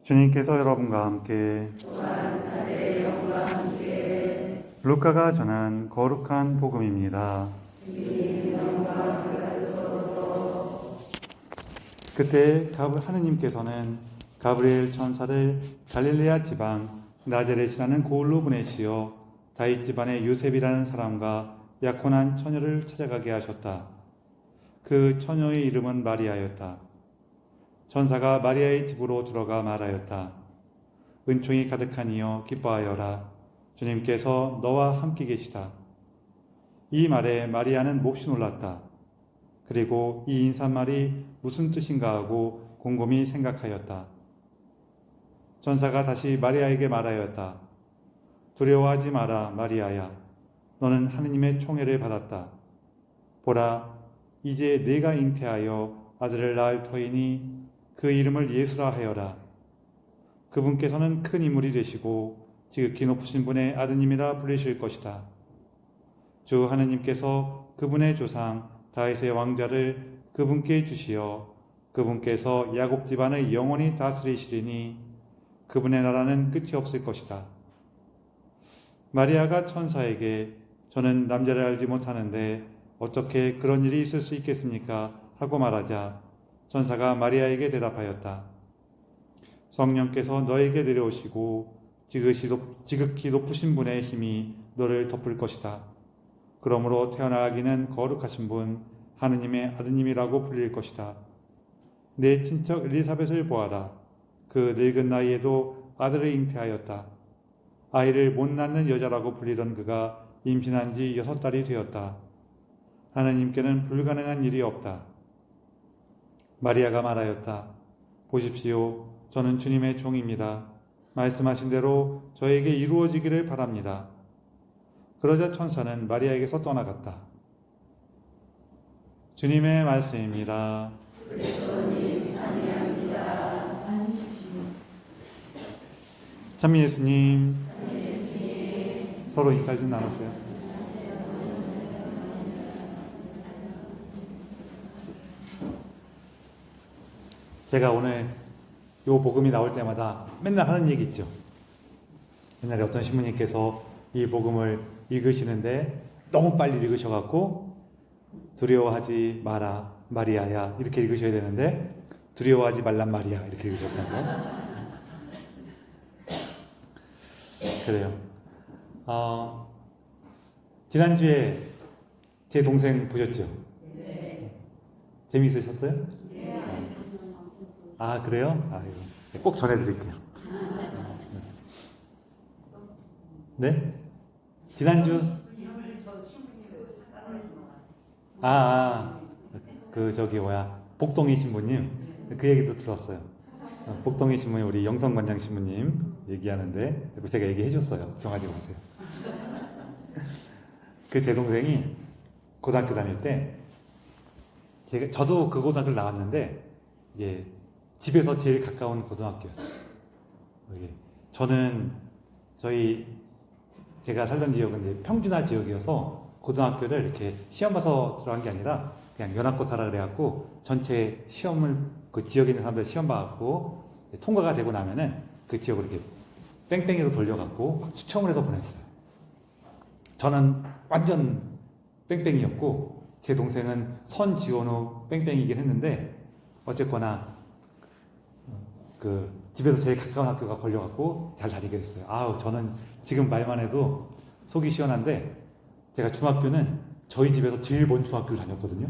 주님께서 여러분과 함께 루카가 전한 거룩한 복음입니다. 그때 하느님께서는 가브리엘 천사를 갈릴레아 지방 나자렛이라는 고을로 보내시어 다윗 집안의 요셉이라는 사람과 약혼한 처녀를 찾아가게 하셨다. 그 처녀의 이름은 마리아였다. 천사가 마리아의 집으로 들어가 말하였다. 은총이 가득하니여 기뻐하여라. 주님께서 너와 함께 계시다. 이 말에 마리아는 몹시 놀랐다. 그리고 이 인사말이 무슨 뜻인가 하고 곰곰이 생각하였다. 천사가 다시 마리아에게 말하였다. 두려워하지 마라, 마리아야. 너는 하느님의 총애를 받았다. 보라, 이제 네가 잉태하여 아들을 낳을 터이니 그 이름을 예수라 하여라. 그분께서는 큰 인물이 되시고 지극히 높으신 분의 아드님이라 불리실 것이다. 주 하느님께서 그분의 조상 다윗의 왕좌를 그분께 주시어 그분께서 야곱 집안을 영원히 다스리시리니 그분의 나라는 끝이 없을 것이다. 마리아가 천사에게 저는 남자를 알지 못하는데 어떻게 그런 일이 있을 수 있겠습니까? 하고 말하자 천사가 마리아에게 대답하였다. 성령께서 너에게 내려오시고 지극히 높으신 분의 힘이 너를 덮을 것이다. 그러므로 태어나기는 거룩하신 분 하느님의 아드님이라고 불릴 것이다. 내 친척 엘리사벳을 보아라. 그 늙은 나이에도 아들을 잉태하였다. 아이를 못 낳는 여자라고 불리던 그가 임신한 지 6달이 되었다. 하느님께는 불가능한 일이 없다. 마리아가 말하였다. 보십시오. 저는 주님의 종입니다. 말씀하신 대로 저에게 이루어지기를 바랍니다. 그러자 천사는 마리아에게서 떠나갔다. 주님의 말씀입니다. 찬미 예수님. 서로 인사 좀 나누세요. 제가 오늘 요 복음이 나올 때마다 맨날 하는 얘기 있죠. 옛날에 어떤 신부님께서 이 복음을 읽으시는데 너무 빨리 읽으셔갖고 두려워하지 마라 마리아야 이렇게 읽으셔야 되는데 두려워하지 말란 말이야 이렇게 읽으셨다고. 그래요. 지난주에 제 동생 보셨죠? 네. 재미있으셨어요? 네. 아, 그래요? 아이고. 꼭 전해드릴게요. 네? 지난주? 복동희 신부님. 그 얘기도 들었어요. 복동희 신부님, 우리 영성관장 신부님 얘기하는데, 제가 얘기해줬어요. 걱정하지 마세요. 그 제 동생이 고등학교 다닐 때, 저도 그 고등학교를 나왔는데, 이게 집에서 제일 가까운 고등학교였어요. 저는 제가 살던 지역은 이제 평준화 지역이어서 고등학교를 이렇게 시험 봐서 들어간 게 아니라 그냥 연합고사라 그래갖고 전체 시험을 그 지역에 있는 사람들 시험 봐갖고 통과가 되고 나면은 그 지역을 이렇게 뺑뺑이로 돌려갖고 막 추첨을 해서 보냈어요. 저는 완전 뺑뺑이였고 제 동생은 선지원우 뺑뺑이긴 했는데 어쨌거나 그 집에서 제일 가까운 학교가 걸려갖고 잘 다니게 됐어요. 아우, 저는 지금 말만 해도 속이 시원한데 제가 중학교는 저희 집에서 제일 먼 중학교를 다녔거든요.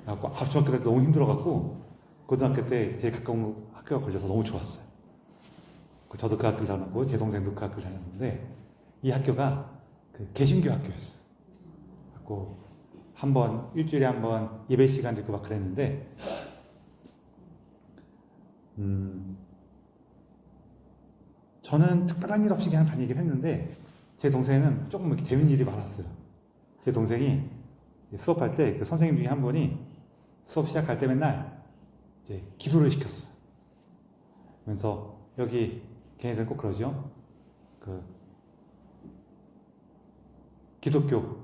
그래갖고 중학교 때 너무 힘들어갖고 고등학교 때 제일 가까운 학교가 걸려서 너무 좋았어요. 저도 그 학교를 다녔고 제 동생도 그 학교를 다녔는데 이 학교가 그 개신교 학교였어요. 그래갖고 일주일에 한 번 예배 시간 듣고 막 그랬는데 저는 특별한 일 없이 그냥 다니긴 했는데 제 동생은 조금 이렇게 재밌는 일이 많았어요. 제 동생이 수업할 때 그 선생님 중에 한 분이 수업 시작할 때 맨날 이제 기도를 시켰어요. 그러면서 여기 걔네들 꼭 그러죠. 그 기독교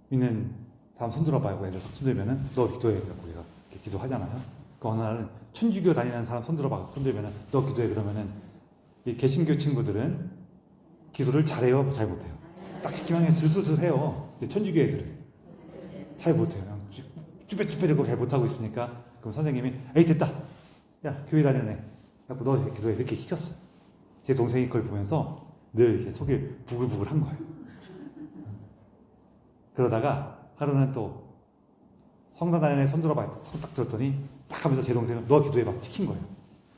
믿는 사람 손들어봐요. 얘들 손들면은 너 기도해. 그래갖고 얘가 이렇게 기도하잖아요. 그 어느 날은 천주교 다니는 사람 손들어봐. 손들면은 너 기도해. 그러면은 이 개신교 친구들은 기도를 잘해요, 잘 못해요? 딱 시키면 그냥 슬슬슬 해요. 천주교 애들은 잘 못해요. 쭈뼛쭈뼛이고 잘 못하고 있으니까 그럼 선생님이 에이 됐다. 야 교회 다니네. 그래서 너 기도해 이렇게 시켰어. 제 동생이 그걸 보면서 늘 이렇게 속이 부글부글 한 거예요. 그러다가 하루는 또 성당단에 손 들어봐. 손 딱 들었더니 딱 하면서 제 동생은 너 기도해봐 시킨 거예요.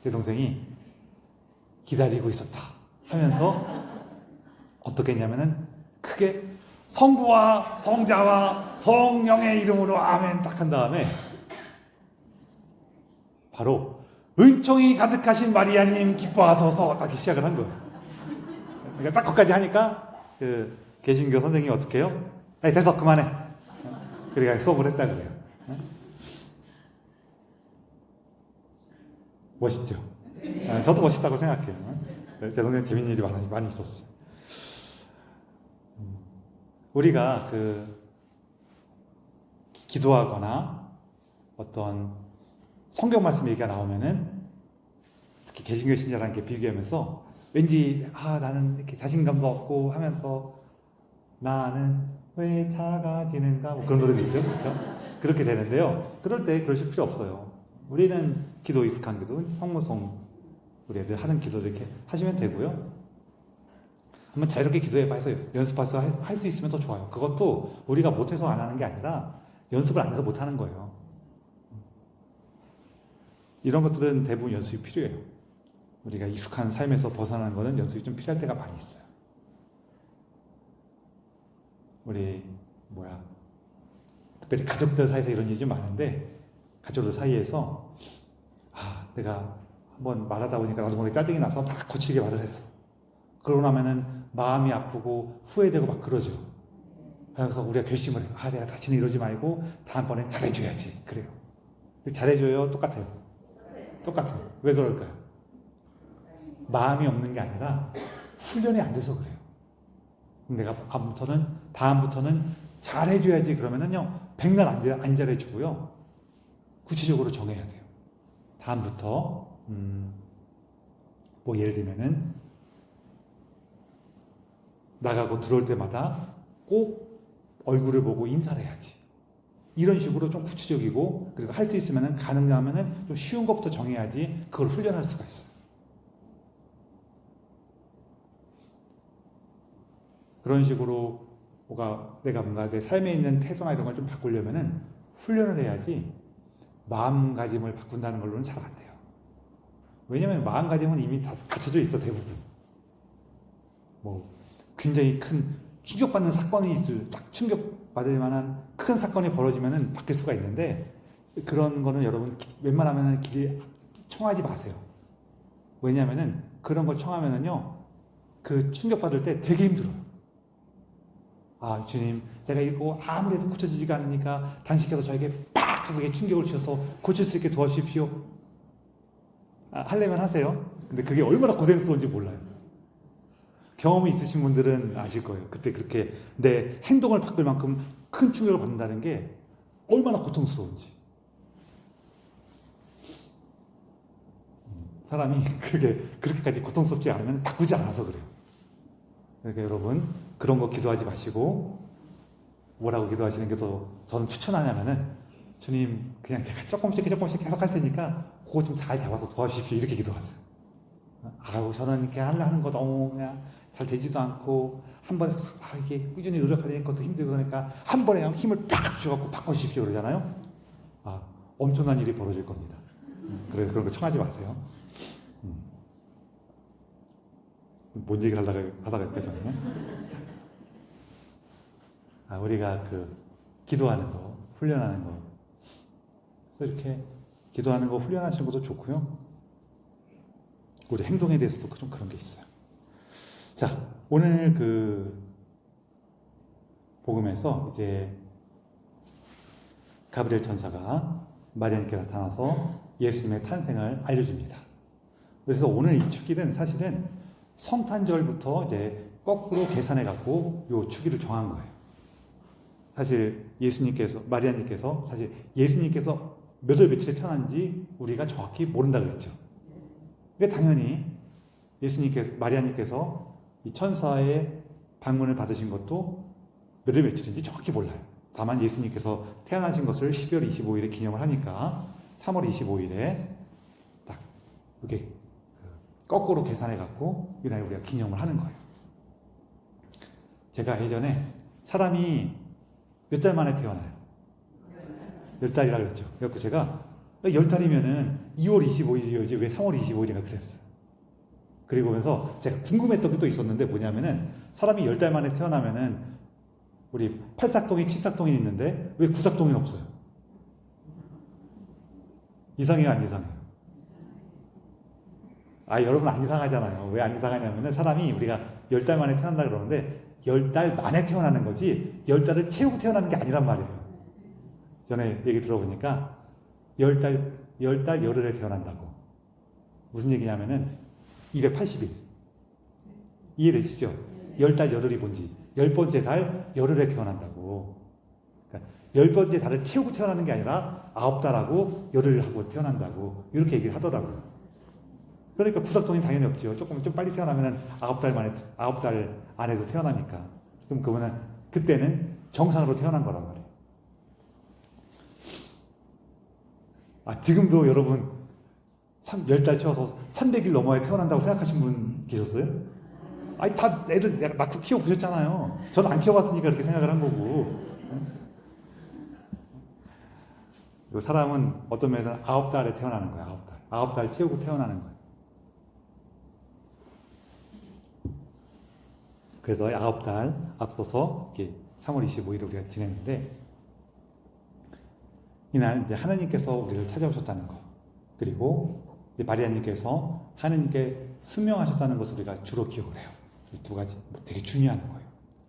제 동생이 기다리고 있었다 하면서 어떻게 했냐면은 크게 성부와 성자와 성령의 이름으로 아멘 딱 한 다음에 바로 은총이 가득하신 마리아님 기뻐하소서 딱 시작을 한 거예요. 그러니까 딱 거기까지 하니까 그 개신교 선생님이 어떻게 해요? 아니 됐어 그만해. 그러니까 수업을 했다 그래요. 멋있죠? 저도 멋있다고 생각해요. 제 동생 재밌는 일이 많이 있었어요. 우리가 기도하거나 어떤 성경 말씀 얘기가 나오면은 특히 개신교 신자랑 이렇게 비교하면서 왠지 나는 이렇게 자신감도 없고 하면서 나는 왜 작아지는가 뭐 그런 노래도 있죠, 그렇죠? 그렇게 되는데요. 그럴 때 그러실 필요 없어요. 우리는 기도 익숙한 기도, 성모송 우리 애들 하는 기도를 이렇게 하시면 되고요. 한번 자유롭게 기도해봐 해서 연습해서 할 수 있으면 더 좋아요. 그것도 우리가 못해서 안 하는 게 아니라 연습을 안 해서 못하는 거예요. 이런 것들은 대부분 연습이 필요해요. 우리가 익숙한 삶에서 벗어나는 것은 연습이 좀 필요할 때가 많이 있어요. 우리 특별히 가족들 사이에서 이런 일이 좀 많은데 가족들 사이에서 내가 한번 말하다 보니까 나도 모르게 짜증이 나서 막 거칠게 말을 했어. 그러고 나면은 마음이 아프고 후회되고 막 그러죠. 그래서 우리가 결심을 해요. 내가 다시는 이러지 말고 다음번엔 잘해줘야지. 그래요. 잘해줘요? 똑같아요. 똑같아요. 왜 그럴까요? 마음이 없는 게 아니라 훈련이 안 돼서 그래요. 내가 다음부터는 잘해줘야지 그러면은요, 백날 안 잘해주고요. 구체적으로 정해야 돼요. 다음부터, 예를 들면은, 나가고 들어올 때마다 꼭 얼굴을 보고 인사를 해야지. 이런 식으로 좀 구체적이고, 그리고 할 수 있으면은, 가능하면은 좀 쉬운 것부터 정해야지 그걸 훈련할 수가 있어요. 그런 식으로 내가 뭔가 내 삶에 있는 태도나 이런 걸 좀 바꾸려면은 훈련을 해야지 마음가짐을 바꾼다는 걸로는 잘 안 돼요. 왜냐면 마음가짐은 이미 다 갖춰져 있어, 대부분. 굉장히 큰 충격받는 사건이 딱 충격받을 만한 큰 사건이 벌어지면은 바뀔 수가 있는데, 그런 거는 여러분 웬만하면은 청하지 마세요. 왜냐면은 그런 걸 청하면은요, 그 충격받을 때 되게 힘들어요. 주님, 제가 이거 아무래도 고쳐지지가 않으니까 당신께서 저에게 팍 하고 충격을 주셔서 고칠 수 있게 도와주십시오. 하려면 하세요. 근데 그게 얼마나 고생스러운지 몰라요. 경험이 있으신 분들은 아실 거예요. 그때 그렇게 내 행동을 바꿀 만큼 큰 충격을 받는다는 게 얼마나 고통스러운지. 사람이 그렇게까지 고통스럽지 않으면 바꾸지 않아서 그래요. 그러니까 여러분, 그런 거 기도하지 마시고, 뭐라고 기도하시는 게 더 저는 추천하냐면은, 주님, 그냥 제가 조금씩 계속 할 테니까, 그거 좀 잘 잡아서 도와주십시오. 이렇게 기도하세요. 저는 이렇게 하는 거 너무 그냥 잘 되지도 않고, 한 번에, 이게 꾸준히 노력하려는 것도 힘들고, 그러니까, 한 번에 힘을 팍 주셔갖고 바꿔주십시오. 그러잖아요? 엄청난 일이 벌어질 겁니다. 그래서 그런 거 청하지 마세요. 뭔 얘기를 하다가 여기까지 왔네. 우리가 기도하는 거, 훈련하는 거. 그래서 이렇게 기도하는 거 훈련하시는 것도 좋고요. 우리 행동에 대해서도 좀 그런 게 있어요. 자, 오늘 복음에서 이제 가브리엘 천사가 마리아님께 나타나서 예수님의 탄생을 알려줍니다. 그래서 오늘 이 축일은 사실은 성탄절부터 이제 거꾸로 계산해갖고 요 축일을 정한 거예요. 사실 마리아님께서 사실 예수님께서 몇 월 며칠에 태어난지 우리가 정확히 모른다 그랬죠. 근데 당연히 예수님께서, 마리아님께서 이 천사의 방문을 받으신 것도 몇 월 며칠인지 정확히 몰라요. 다만 예수님께서 태어나신 것을 12월 25일에 기념을 하니까 3월 25일에 딱 이렇게 거꾸로 계산해 갖고 이 날 우리가 기념을 하는 거예요. 제가 예전에 사람이 몇 달 만에 태어나요? 10달이라고 그랬죠. 그래서 제가 10달이면은 2월 25일이어야지 왜 3월 25일인가 그랬어요. 그리고 그래서 제가 궁금했던 게 또 있었는데 뭐냐면은 사람이 10달 만에 태어나면은 우리 팔삭동이 칠삭동이 있는데 왜 구삭동이 없어요? 이상해요, 안 이상해요? 아, 여러분 안 이상하잖아요. 왜 안 이상하냐면은 사람이 우리가 10달 만에 태어난다 그러는데 10달 만에 태어나는 거지 10달을 채우고 태어나는 게 아니란 말이에요. 전에 얘기 들어보니까 10달 열흘에 태어난다고. 무슨 얘기냐면은 280일. 이해되시죠? 10달 열흘이 뭔지. 10번째 달 열흘에 태어난다고. 그러니까 10번째 달을 채우고 태어나는 게 아니라 9달하고 열흘을 하고 태어난다고. 이렇게 얘기를 하더라고요. 그러니까 구삭동이 당연히 없죠. 좀 빨리 태어나면은 9달 안에도 태어나니까. 그럼 그거는 그때는 정상으로 태어난 거란 말이에요. 아, 지금도 여러분 10달 채워서 300일 넘어야 태어난다고 생각하신 분 계셨어요? 아니, 다 애들 내가 낳고 키워보셨잖아요. 저는 안 키워봤으니까 그렇게 생각을 한 거고. 사람은 어떤 면에서는 9달에 태어나는 거예요. 9달 채우고 태어나는 거예요. 그래서 9달 앞서서 이렇게 3월 25일을 우리가 지냈는데 이날 이제 하나님께서 우리를 찾아오셨다는 것, 그리고 마리아님께서 하나님께 순명하셨다는 것을 우리가 주로 기억을 해요. 이 두 가지 되게 중요한 거예요.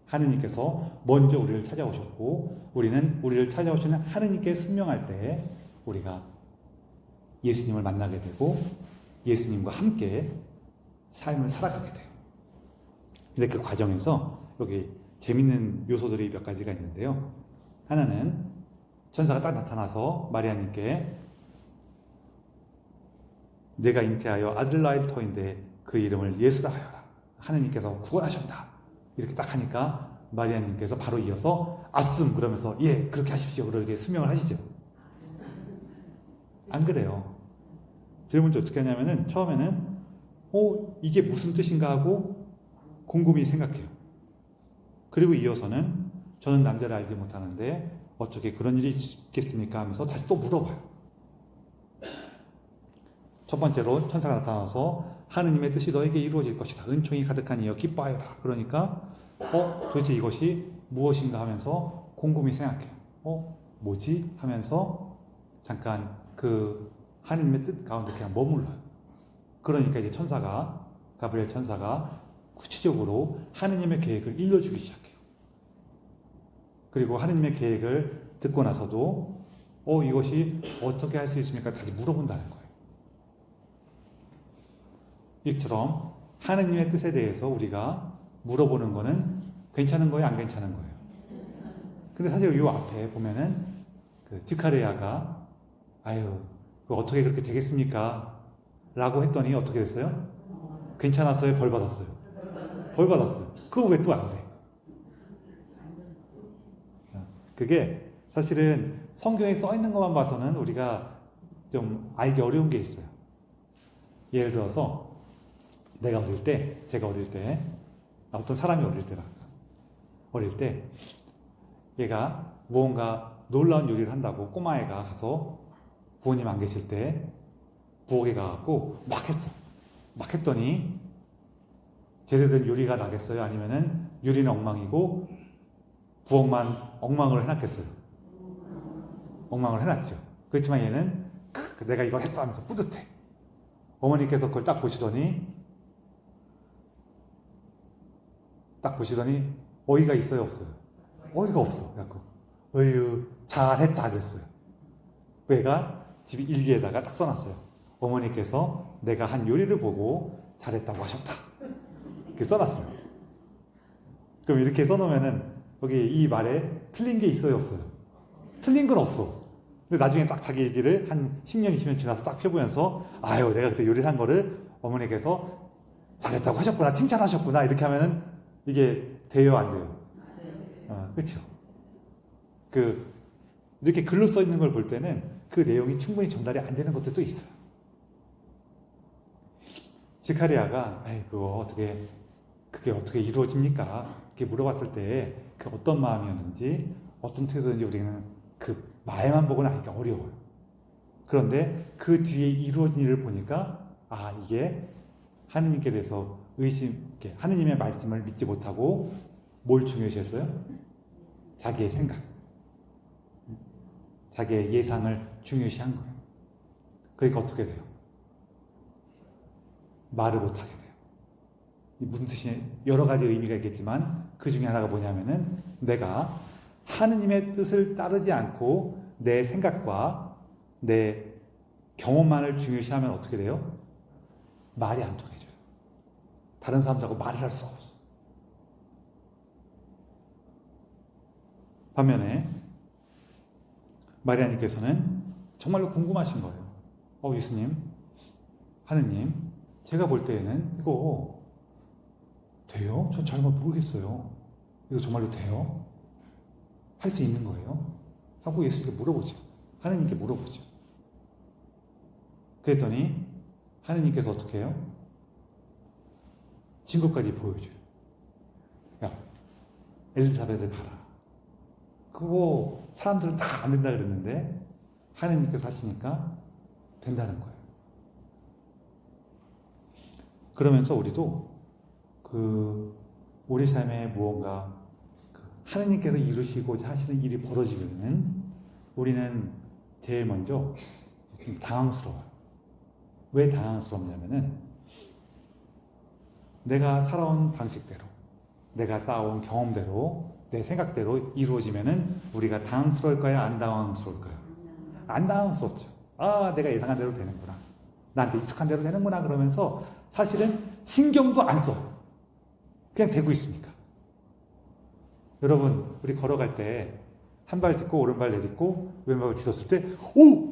하나님께서 먼저 우리를 찾아오셨고 우리는 우리를 찾아오시는 하나님께 순명할 때 우리가 예수님을 만나게 되고 예수님과 함께 삶을 살아가게 돼요. 근데 그 과정에서 여기 재밌는 요소들이 몇 가지가 있는데요. 하나는 천사가 딱 나타나서 마리아님께 내가 잉태하여 아들을 낳을 터인데 그 이름을 예수라 하여라. 하느님께서 구원하셨다. 이렇게 딱 하니까 마리아님께서 바로 이어서 아씀 그러면서 예 그렇게 하십시오. 그렇게 수명을 하시죠. 안 그래요. 제일 먼저 어떻게 하냐면은 처음에는 이게 무슨 뜻인가 하고 곰곰이 생각해요. 그리고 이어서는 저는 남자를 알지 못하는데 어떻게 그런 일이 있겠습니까? 하면서 다시 또 물어봐요. 첫 번째로 천사가 나타나서 하느님의 뜻이 너에게 이루어질 것이다. 은총이 가득한 이여 기뻐하여라. 그러니까 도대체 이것이 무엇인가 하면서 곰곰이 생각해요. 뭐지? 하면서 잠깐 그 하느님의 뜻 가운데 그냥 머물러요. 그러니까 이제 가브리엘 천사가 구체적으로 하느님의 계획을 일러주기 시작해요. 그리고 하느님의 계획을 듣고 나서도 이것이 어떻게 할 수 있습니까? 다시 물어본다는 거예요. 이처럼 하느님의 뜻에 대해서 우리가 물어보는 거는 괜찮은 거예요? 안 괜찮은 거예요? 근데 사실 이 앞에 보면은 그 지카레아가 그거 어떻게 그렇게 되겠습니까? 라고 했더니 어떻게 됐어요? 괜찮았어요? 벌 받았어요? 벌 받았어요. 그거 왜 또 안 돼? 그게 사실은 성경에 써 있는 것만 봐서는 우리가 좀 알기 어려운 게 있어요. 예를 들어서 제가 어릴 때 어떤 사람이 어릴 때 얘가 무언가 놀라운 요리를 한다고 꼬마애가 가서 부모님 안 계실 때 부엌에 가갖고 막 했어. 막 했더니 제대로 된 요리가 나겠어요? 아니면은 요리는 엉망이고 부엌만 엉망으로 해놨겠어요? 엉망을 해놨죠. 그렇지만 얘는 내가 이걸 했어 하면서 뿌듯해. 어머니께서 그걸 딱 보시더니 어이가 있어요? 없어요? 어이가 없어. 그래갖고 어휴 잘했다 그랬어요. 얘가 집 일기에다가 딱 써놨어요. 어머니께서 내가 한 요리를 보고 잘했다고 하셨다. 이렇게 써놨어요. 그럼 이렇게 써놓으면은 여기 이 말에 틀린 게 있어요? 없어요? 틀린 건 없어. 근데 나중에 딱 자기 얘기를 한 10년, 20년 지나서 딱 펴보면서 내가 그때 요리를 한 거를 어머니께서 잘했다고 하셨구나, 칭찬하셨구나 이렇게 하면은 이게 돼요, 안 돼요? 그렇죠. 이렇게 글로 써 있는 걸 볼 때는 그 내용이 충분히 전달이 안 되는 것들도 있어요. 지카리아가 그게 어떻게 이루어집니까? 이렇게 물어봤을 때 그 어떤 마음이었는지 어떤 태도인지 우리는 그 말만 보고는 알기가 어려워요. 그런데 그 뒤에 이루어진 일을 보니까 이게 하느님께 대해서 하느님의 말씀을 믿지 못하고 뭘 중요시했어요? 자기의 생각, 자기의 예상을 중요시한 거예요. 그러니까 어떻게 돼요? 말을 못하게 돼요. 무슨 뜻이 여러 가지 의미가 있겠지만 그 중에 하나가 뭐냐면은 내가 하느님의 뜻을 따르지 않고 내 생각과 내 경험만을 중요시하면 어떻게 돼요? 말이 안 통해져요. 다른 사람들하고 말을 할 수가 없어. 반면에 마리아님께서는 정말로 궁금하신 거예요. 예수님, 하느님, 제가 볼 때에는 이거 돼요? 전 잘 모르겠어요. 이거 정말로 돼요? 할 수 있는 거예요? 하고 예수님께 물어보죠. 하느님께 물어보죠. 그랬더니 하느님께서 어떻게 해요? 증거까지 보여줘요. 야, 엘리사벳을 봐라. 그거 사람들은 다 안 된다 그랬는데 하느님께서 하시니까 된다는 거예요. 그러면서 우리도 우리 삶에 무언가 하느님께서 이루시고자 하시는 일이 벌어지면은 우리는 제일 먼저 좀 당황스러워요. 왜 당황스럽냐면은 내가 살아온 방식대로, 내가 쌓아온 경험대로, 내 생각대로 이루어지면은 우리가 당황스러울까요? 안 당황스러울까요? 안 당황스럽죠. 내가 예상한 대로 되는구나. 나한테 익숙한 대로 되는구나. 그러면서 사실은 신경도 안 써. 그냥 되고 있으니까. 여러분, 우리 걸어갈 때 한 발 딛고 오른발 내딛고 왼발을 뒤졌을 때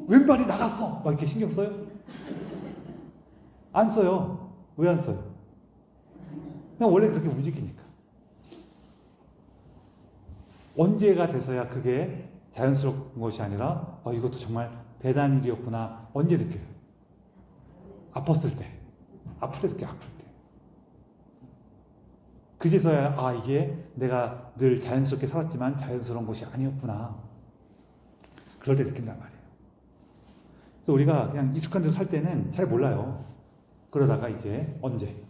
왼발이 나갔어! 막 이렇게 신경 써요? 안 써요. 왜 안 써요? 그냥 원래 그렇게 움직이니까. 언제가 돼서야 그게 자연스러운 것이 아니라 이것도 정말 대단한 일이었구나. 언제 느껴요? 아팠을 때. 아플 때 느껴요. 아플 때. 그제서야 이게 내가 늘 자연스럽게 살았지만 자연스러운 것이 아니었구나. 그럴 때 느낀단 말이에요. 그래서 우리가 그냥 익숙한 데서 살 때는 잘 몰라요. 그러다가 이제 언제?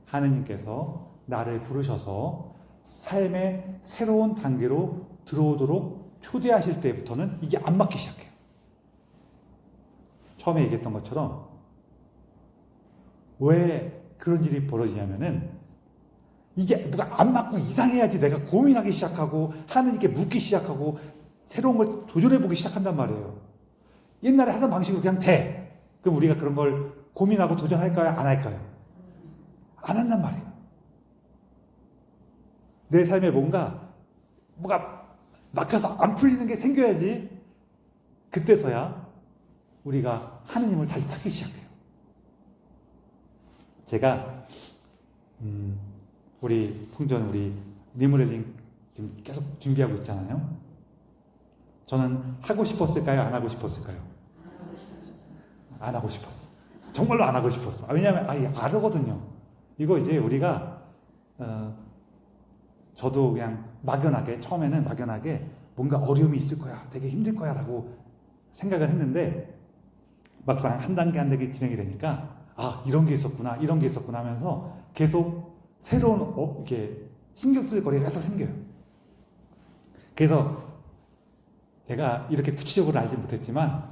하느님께서 나를 부르셔서 삶의 새로운 단계로 들어오도록 초대하실 때부터는 이게 안 맞기 시작해요. 처음에 얘기했던 것처럼 왜 그런 일이 벌어지냐면은 이게 뭐가 안 맞고 이상해야지 내가 고민하기 시작하고 하느님께 묻기 시작하고 새로운 걸 도전해보기 시작한단 말이에요. 옛날에 하던 방식으로 그냥 돼. 그럼 우리가 그런 걸 고민하고 도전할까요? 안 할까요? 안 한단 말이에요. 내 삶에 뭐가 막혀서 안 풀리는 게 생겨야지 그때서야 우리가 하느님을 다시 찾기 시작해요. 제가 우리 성전 우리 리모델링 지금 계속 준비하고 있잖아요. 저는 하고 싶었을까요? 안 하고 싶었을까요? 안 하고 싶었어. 정말로 안 하고 싶었어. 왜냐하면 안 하거든요. 이거 이제 우리가 저도 그냥 처음에는 막연하게 뭔가 어려움이 있을 거야, 되게 힘들 거야 라고 생각을 했는데 막상 한 단계 한 단계 진행이 되니까 이런 게 있었구나 하면서 계속 새로운 이렇게 신경 쓸 거리가 계속 생겨요. 그래서 제가 이렇게 구체적으로 알지 못했지만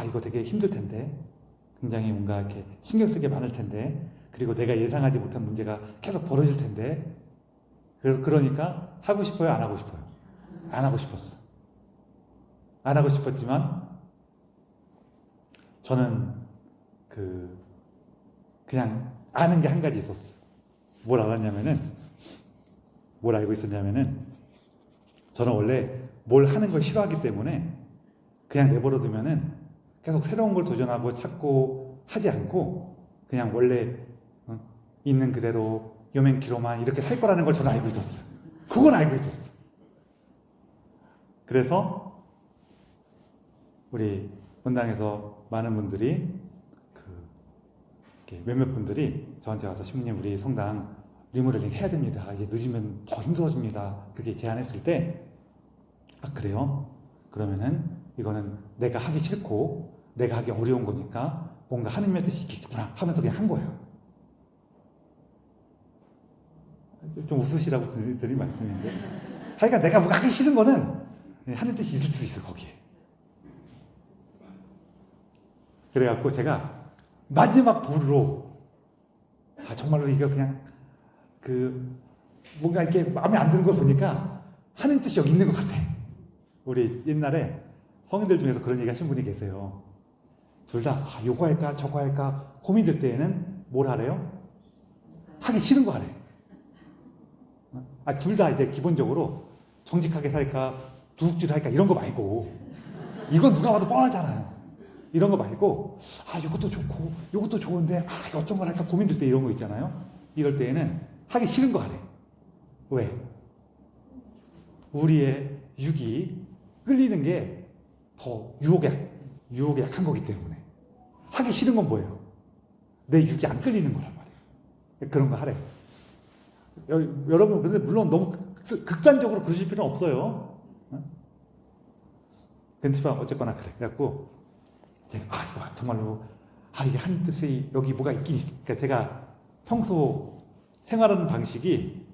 이거 되게 힘들 텐데, 굉장히 뭔가 이렇게 신경 쓸 게 많을 텐데, 그리고 내가 예상하지 못한 문제가 계속 벌어질 텐데, 그러니까 하고 싶어요, 안 하고 싶어요? 안 하고 싶었어. 안 하고 싶었지만 저는 그냥 아는 게 한 가지 있었어요. 뭘 알고 있었냐면은 저는 원래 뭘 하는 걸 싫어하기 때문에 그냥 내버려 두면은 계속 새로운 걸 도전하고 찾고 하지 않고 그냥 원래 있는 그대로 요맹키로만 이렇게 살 거라는 걸 저는 알고 있었어요. 그건 알고 있었어. 그래서 우리 본당에서 많은 분들이 몇몇 분들이 저한테 와서 신부님 우리 성당 리모델링 해야 됩니다. 이제 늦으면 더 힘들어집니다. 그렇게 제안했을 때 아 그래요? 그러면은 이거는 내가 하기 싫고 내가 하기 어려운 거니까 뭔가 하느님의 뜻이 있겠구나 하면서 그냥 한 거예요. 좀 웃으시라고 드린 말씀인데 하여간 내가 뭔가 하기 싫은 거는 하는 뜻이 있을 수 있어 거기에. 그래갖고 제가 마지막 보루로 정말로 이거 그냥 뭔가 이렇게 마음에 안 드는 걸 보니까 하는 뜻이 여기 있는 것 같아. 우리 옛날에 성인들 중에서 그런 얘기 하신 분이 계세요. 둘 다 요거 할까 저거 할까 고민될 때에는 뭘 하래요? 하기 싫은 거 하래. 둘 다 이제 기본적으로 정직하게 살까 두둑질 할까 이런 거 말고 이건 누가 봐도 뻔하잖아요. 이런 거 말고 이것도 좋고 이것도 좋은데 어떤 걸 할까 고민될 때 이런 거 있잖아요. 이럴 때에는 하기 싫은 거 하래. 왜? 우리의 육이 끌리는 게 더 유혹에 약한 거기 때문에. 하기 싫은 건 뭐예요? 내 육이 안 끌리는 거란 말이에요. 그런 거 하래. 여러분 근데 물론 너무 극단적으로 그러실 필요는 없어요. 근데 어쨌거나 그래. 그래갖고 제가 이거 정말로 이게 한 뜻이 여기 뭐가 있긴 있으니까 제가 평소 생활하는 방식이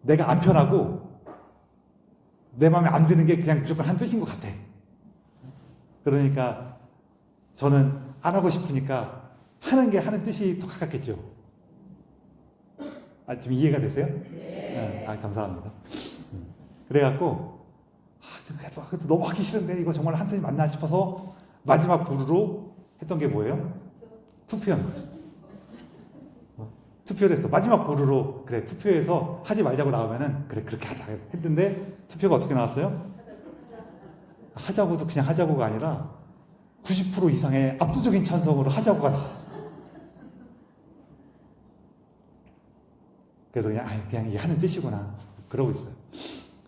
내가 안 편하고 내 마음에 안 드는 게 그냥 무조건 한 뜻인 것 같아. 그러니까 저는 안 하고 싶으니까 하는 게 하는 뜻이 더 가깝겠죠. 지금 이해가 되세요? 네. 감사합니다. 그래갖고 그래도 너무 하기 싫은데 이거 정말 한 뜻이 맞나 싶어서 마지막 보루로 했던 게 뭐예요? 투표한 거예요. 투표를 했어. 마지막 보루로 그래 투표해서 하지 말자고 나오면은 그래 그렇게 하자 했는데 투표가 어떻게 나왔어요? 하자고도 그냥 하자고가 아니라 90% 이상의 압도적인 찬성으로 하자고가 나왔어. 그래서 그냥 이게 하는 뜻이구나 그러고 있어요.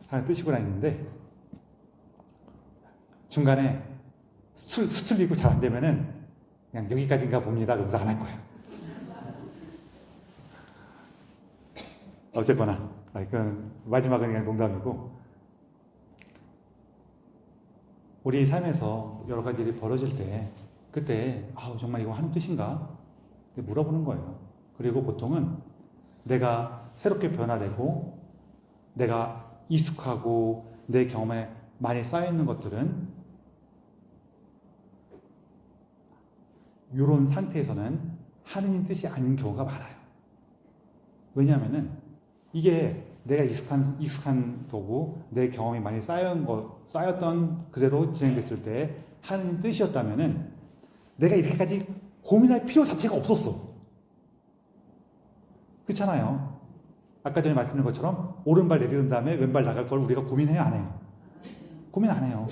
하는 뜻이구나 있는데 중간에 수틀리고 잘 안 되면은 그냥 여기까지인가 봅니다. 그러면서 안 할 거야. 어쨌거나 그건 마지막은 그냥 농담이고 우리 삶에서 여러 가지 일이 벌어질 때 그때 정말 이거 하는 뜻인가? 물어보는 거예요. 그리고 보통은 내가 새롭게 변화되고 내가 익숙하고 내 경험에 많이 쌓여있는 것들은 이런 상태에서는 하느님 뜻이 아닌 경우가 많아요. 왜냐하면은 이게 내가 익숙한 거고 내 경험이 많이 쌓였던 그대로 진행됐을 때 하느님 뜻이었다면은 내가 이렇게까지 고민할 필요 자체가 없었어. 그렇잖아요. 아까 전에 말씀드린 것처럼 오른발 내딛은 다음에 왼발 나갈 걸 우리가 고민해요, 안 해요? 고민 안 해요.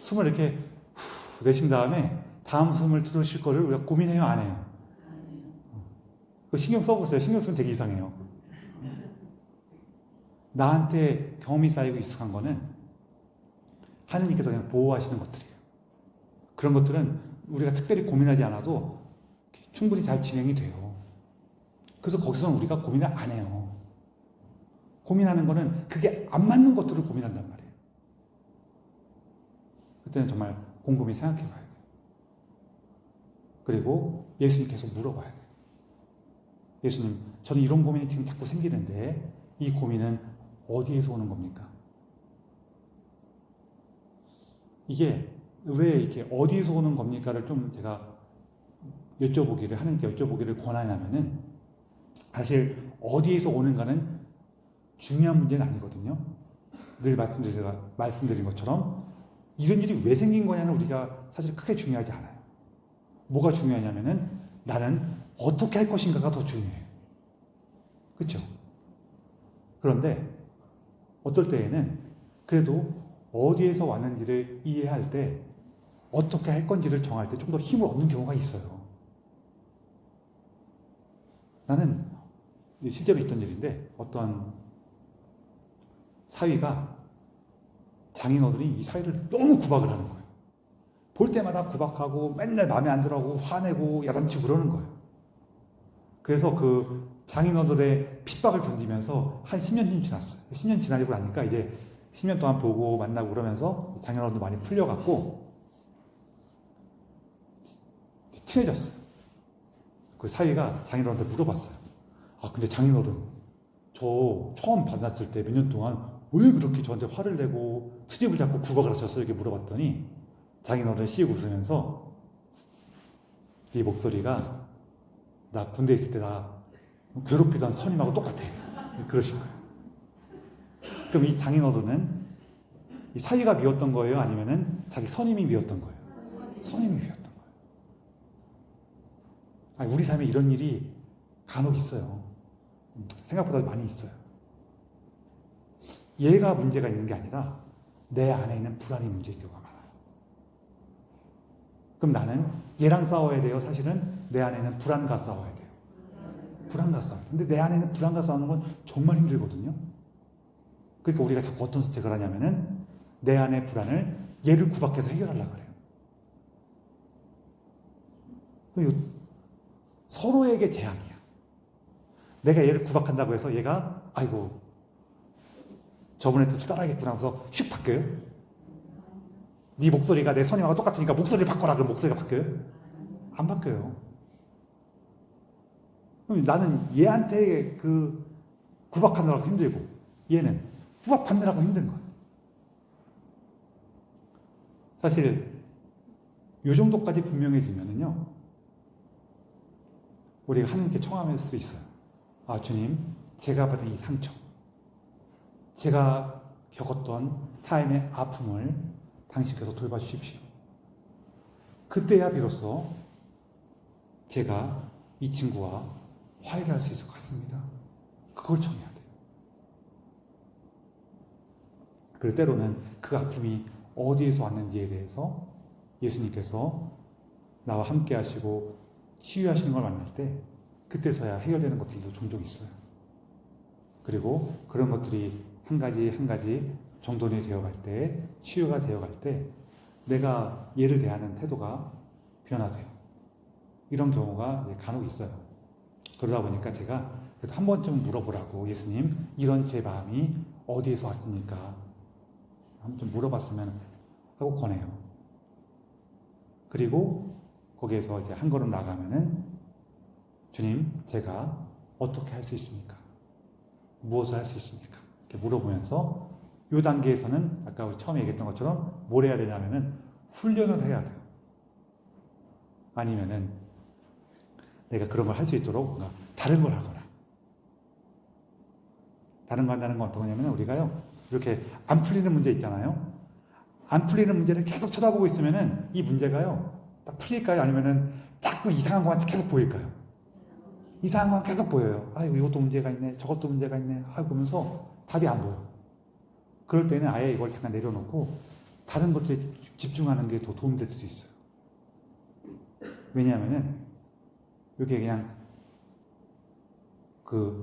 숨을 이렇게 내쉰 다음에 다음 숨을 들으실 거를 우리가 고민해요, 안 해요? 그거 신경 써보세요. 신경 쓰면 되게 이상해요. 나한테 경험이 쌓이고 익숙한 거는 하느님께서 그냥 보호하시는 것들이에요. 그런 것들은 우리가 특별히 고민하지 않아도 충분히 잘 진행이 돼요. 그래서 거기서는 우리가 고민을 안 해요. 고민하는 거는 그게 안 맞는 것들을 고민한단 말이에요. 그때는 정말 곰곰이 생각해 봐야 돼요. 그리고 예수님 계속 물어봐야 돼요. 예수님, 저는 이런 고민이 지금 자꾸 생기는데 이 고민은 어디에서 오는 겁니까? 이게 왜 이렇게 어디에서 오는 겁니까를 좀 제가 하나님께 여쭤보기를 권하냐면은 사실 어디에서 오는가는 중요한 문제는 아니거든요. 늘 말씀드린 것처럼 이런 일이 왜 생긴 거냐는 우리가 사실 크게 중요하지 않아요. 뭐가 중요하냐면은 나는 어떻게 할 것인가가 더 중요해요. 그렇죠? 그런데 어떨 때에는 그래도 어디에서 왔는지를 이해할 때 어떻게 할 건지를 정할 때 좀 더 힘을 얻는 경우가 있어요. 나는 실제로 있던 일인데 어떤 사위가 장인어른이 이 사위를 너무 구박을 하는 거예요. 볼 때마다 구박하고 맨날 마음에 안 들어하고 화내고 야단치고 그러는 거예요. 그래서 그 장인어른의 핍박을 견디면서 한 10년쯤 지났어요. 10년 지나고 나니까 이제 10년 동안 보고 만나고 그러면서 장인어른도 많이 풀려갖고 친해졌어요. 그 사위가 장인어른한테 물어봤어요. 아, 근데 장인어른, 저 처음 만났을 때 몇 년 동안 왜 그렇게 저한테 화를 내고 트집을 잡고 구박을 하셨어요? 이렇게 물어봤더니 장인어른이 씩 웃으면서 이 목소리가 나 군대 있을 때 나 괴롭히던 선임하고 똑같아. 그러신 거예요. 그럼 이 장인어른은 이 사위가 미웠던 거예요? 아니면은 자기 선임이 미웠던 거예요? 선임이 미웠던 거예요. 아니, 우리 삶에 이런 일이 간혹 있어요. 생각보다 많이 있어요. 얘가 문제가 있는 게 아니라 내 안에 있는 불안이 문제인 경우가 많아요. 그럼 나는 얘랑 싸워야 돼요? 사실은 내 안에 있는 불안과 싸워야 돼요. 불안과 싸워야 돼요. 근데 내 안에 있는 불안과 싸우는 건 정말 힘들거든요. 그러니까 우리가 자꾸 어떤 선택을 하냐면은 내 안의 불안을 얘를 구박해서 해결하려고 그래요. 서로에게 재앙이야. 내가 얘를 구박한다고 해서 얘가 아이고 저번에 또 따라하겠구나 하면서 슉 바뀌어요? 네 목소리가 내 선임하고 똑같으니까 목소리를 바꿔라 그럼 목소리가 바뀌어요? 안 바뀌어요. 그럼 나는 얘한테 그 구박하느라고 힘들고 얘는 구박받느라고 힘든 거예요. 사실 이 정도까지 분명해지면은요 우리가 하나님께 청함할 수 있어요. 아, 주님, 제가 받은 이 상처, 제가 겪었던 삶의 아픔을 당신께서 돌봐주십시오. 그때야 비로소 제가 이 친구와 화해를 할 수 있을 것 같습니다. 그걸 청해야 돼요. 그리고 때로는 그 아픔이 어디에서 왔는지에 대해서 예수님께서 나와 함께 하시고 치유하시는 걸 만날 때 그때서야 해결되는 것들도 종종 있어요. 그리고 그런 것들이 한 가지 한 가지 정돈이 되어갈 때, 치유가 되어갈 때 내가 얘를 대하는 태도가 변화돼요. 이런 경우가 간혹 있어요. 그러다 보니까 제가 그래도 한 번쯤 물어보라고 예수님 이런 제 마음이 어디에서 왔습니까? 한번 물어봤으면 하고 권해요. 그리고 거기에서 이제 한 걸음 나가면은 주님, 제가 어떻게 할 수 있습니까? 무엇을 할 수 있습니까? 이렇게 물어보면서 이 단계에서는 아까 우리 처음에 얘기했던 것처럼 뭘 해야 되냐면은 훈련을 해야 돼요. 아니면은 내가 그런 걸 할 수 있도록 뭔가 다른 걸 하거나 다른 거 한다는 건 어떤 거냐면 우리가요 이렇게 안 풀리는 문제 있잖아요. 안 풀리는 문제를 계속 쳐다보고 있으면은 이 문제가요 딱 풀릴까요? 아니면은 자꾸 이상한 것만 계속 보일까요? 이상한 건 계속 보여요. 아이고 이것도 문제가 있네, 저것도 문제가 있네. 하고 보면서 답이 안 보여. 그럴 때는 아예 이걸 잠깐 내려놓고 다른 것들에 집중하는 게 더 도움이 될 수 있어요. 왜냐하면은 이게 그냥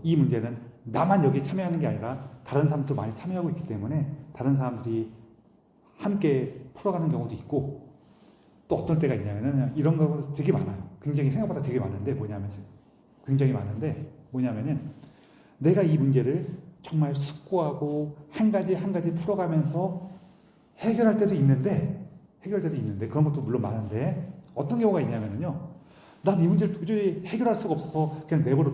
이 문제는 나만 여기 참여하는 게 아니라 다른 사람도 많이 참여하고 있기 때문에 다른 사람들이 함께 풀어가는 경우도 있고 또 어떤 때가 있냐면은 이런 경우도 되게 많아요. 굉장히 생각보다 되게 많은데 굉장히 많은데 뭐냐면은 내가 이 문제를 정말 숙고하고 한 가지 한 가지 풀어가면서 해결할 때도 있는데 그런 것도 물론 많은데 어떤 경우가 있냐면은요 난 이 문제를 도저히 해결할 수가 없어서 그냥 내버려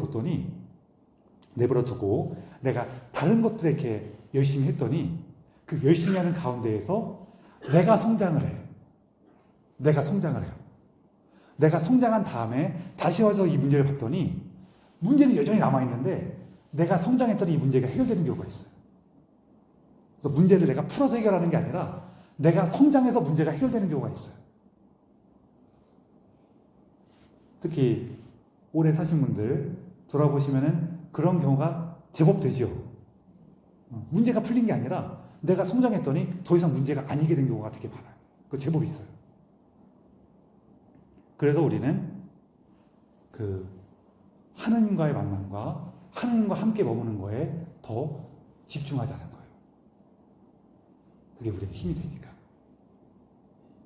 두고 내가 다른 것들에 이렇게 열심히 했더니 그 열심히 하는 가운데에서 내가 성장을 해요. 내가 성장한 다음에 다시 와서 이 문제를 봤더니 문제는 여전히 남아있는데 내가 성장했더니 이 문제가 해결되는 경우가 있어요. 그래서 문제를 내가 풀어서 해결하는 게 아니라 내가 성장해서 문제가 해결되는 경우가 있어요. 특히 오래 사신 분들 돌아보시면은 그런 경우가 제법 되죠. 문제가 풀린 게 아니라 내가 성장했더니 더 이상 문제가 아니게 된 경우가 되게 많아요. 그 제법 있어요. 그래서 우리는 하느님과의 만남과 하느님과 함께 머무는 거에 더 집중하자는 거예요. 그게 우리에게 힘이 되니까.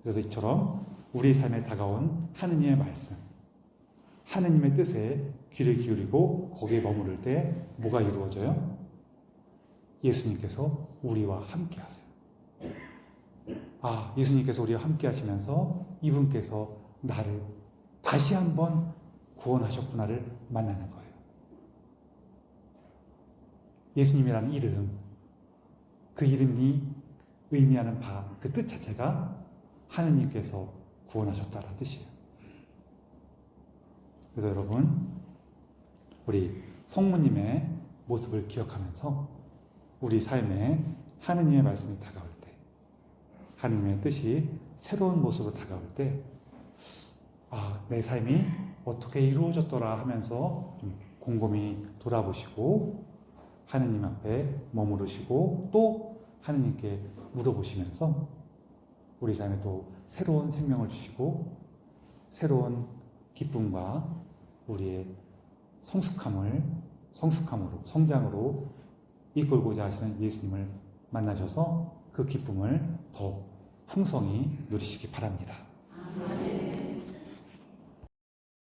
그래서 이처럼 우리 삶에 다가온 하느님의 말씀, 하느님의 뜻에 귀를 기울이고 거기에 머무를 때 뭐가 이루어져요? 예수님께서 우리와 함께 하세요. 아, 예수님께서 우리와 함께 하시면서 이분께서 나를 다시 한번 구원하셨구나를 만나는 거예요. 예수님이라는 이름, 그 이름이 의미하는 바, 그 뜻 자체가 하느님께서 구원하셨다는 뜻이에요. 그래서 여러분, 우리 성모님의 모습을 기억하면서 우리 삶에 하느님의 말씀이 다가올 때, 하느님의 뜻이 새로운 모습으로 다가올 때, 아, 내 삶이 어떻게 이루어졌더라 하면서 좀 곰곰이 돌아보시고 하느님 앞에 머무르시고 또 하느님께 물어보시면서 우리 삶에 또 새로운 생명을 주시고 새로운 기쁨과 우리의 성숙함으로 성장으로 이끌고자 하시는 예수님을 만나셔서 그 기쁨을 더 풍성히 누리시기 바랍니다.